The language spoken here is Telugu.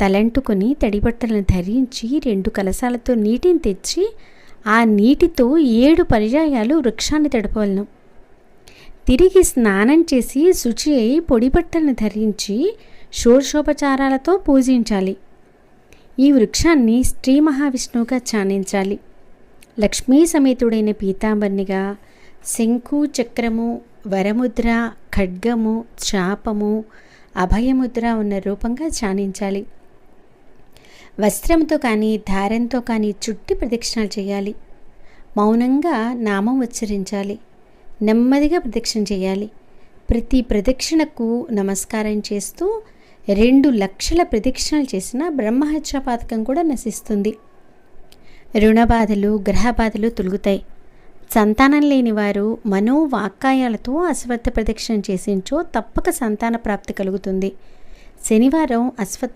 తలంటుకొని తడిబట్టలను ధరించి 2 కలశాలతో నీటిని తెచ్చి ఆ నీటితో 7 పర్యాయాలు వృక్షాన్ని తడపవలను. తిరిగి స్నానం చేసి శుచి అయి పొడి బట్టలను ధరించి షోడశోపచారాలతో పూజించాలి. ఈ వృక్షాన్ని శ్రీ మహావిష్ణువుగా ధ్యానించాలి. లక్ష్మీ సమేతుడైన పీతాంబర్నిగా శంఖు, చక్రము, వరముద్ర, ఖడ్గము, చాపము, అభయముద్ర ఉన్న రూపంగా ధ్యానించాలి. వస్త్రంతో కానీ దారంతో కానీ చుట్టి ప్రదక్షిణాలు చేయాలి. మౌనంగా నామం ఉచ్చరించాలి. నెమ్మదిగా ప్రదక్షిణ చేయాలి. ప్రతి ప్రదక్షిణకు నమస్కారం చేస్తూ 2 లక్షల ప్రదక్షిణలు చేసిన బ్రహ్మహత్య పాతకం కూడా నశిస్తుంది. రుణబాధలు, గ్రహబాధలు తొలుగుతాయి. సంతానం లేని వారు మనోవాక్కాయాలతో అశ్వత్థ ప్రదక్షిణ చేసించో తప్పక సంతాన ప్రాప్తి కలుగుతుంది. శనివారం అశ్వత్థ